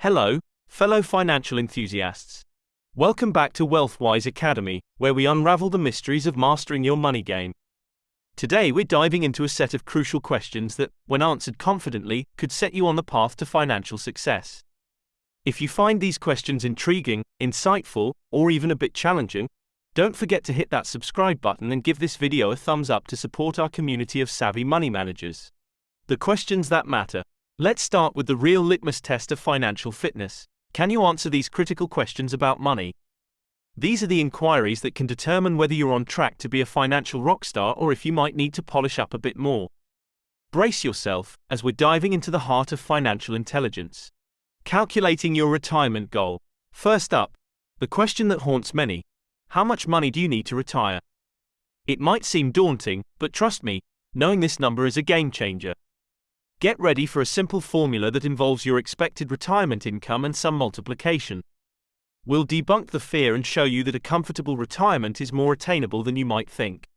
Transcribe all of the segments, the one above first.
Hello, fellow financial enthusiasts. Welcome back to WealthWise Academy, where we unravel the mysteries of mastering your money game. Today we're diving into a set of crucial questions that, when answered confidently, could set you on the path to financial success. If you find these questions intriguing, insightful, or even a bit challenging, don't forget to hit that subscribe button and give this video a thumbs up to support our community of savvy money managers. The questions that matter. Let's start with the real litmus test of financial fitness. Can you answer these critical questions about money? These are the inquiries that can determine whether you're on track to be a financial rock star or if you might need to polish up a bit more. Brace yourself, as we're diving into the heart of financial intelligence. Calculating your retirement goal. First up, the question that haunts many. How much money do you need to retire? It might seem daunting, but trust me, knowing this number is a game changer. Get ready for a simple formula that involves your expected retirement income and some multiplication. We'll debunk the fear and show you that a comfortable retirement is more attainable than you might think.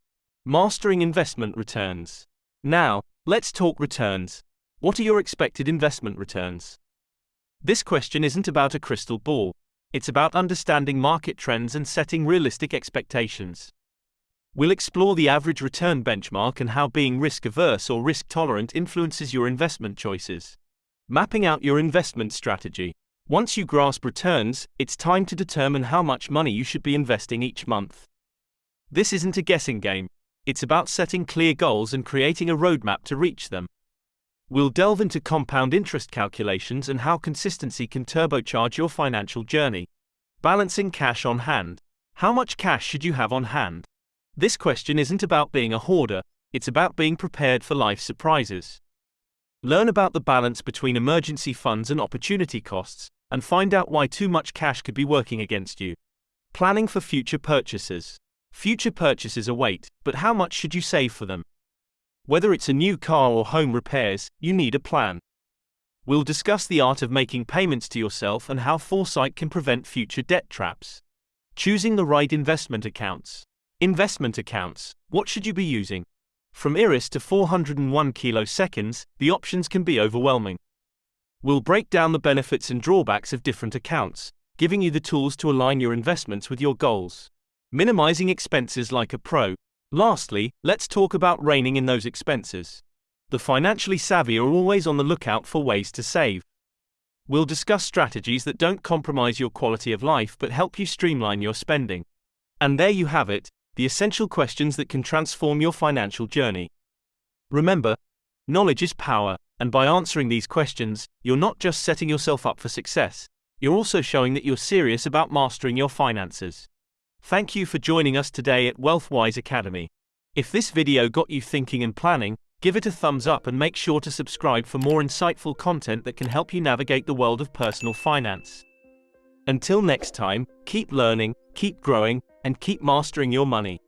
Mastering investment returns. Now, let's talk returns. What are your expected investment returns? This question isn't about a crystal ball. It's about understanding market trends and setting realistic expectations. We'll explore the average return benchmark and how being risk-averse or risk-tolerant influences your investment choices. Mapping out your investment strategy. Once you grasp returns, it's time to determine how much money you should be investing each month. This isn't a guessing game. It's about setting clear goals and creating a roadmap to reach them. We'll delve into compound interest calculations and how consistency can turbocharge your financial journey. Balancing cash on hand. How much cash should you have on hand? This question isn't about being a hoarder, it's about being prepared for life's surprises. Learn about the balance between emergency funds and opportunity costs, and find out why too much cash could be working against you. Planning for future purchases. Future purchases await, but how much should you save for them? Whether it's a new car or home repairs, you need a plan. We'll discuss the art of making payments to yourself and how foresight can prevent future debt traps. Choosing the right investment accounts. Investment accounts, what should you be using? From IRIS to 401 kiloseconds, the options can be overwhelming. We'll break down the benefits and drawbacks of different accounts, giving you the tools to align your investments with your goals. Minimizing expenses like a pro. Lastly, let's talk about reining in those expenses. The financially savvy are always on the lookout for ways to save. We'll discuss strategies that don't compromise your quality of life but help you streamline your spending. And there you have it, the essential questions that can transform your financial journey. Remember, knowledge is power, and by answering these questions, you're not just setting yourself up for success, you're also showing that you're serious about mastering your finances. Thank you for joining us today at WealthWise Academy. If this video got you thinking and planning, give it a thumbs up and make sure to subscribe for more insightful content that can help you navigate the world of personal finance. Until next time, keep learning, keep growing, and keep mastering your money.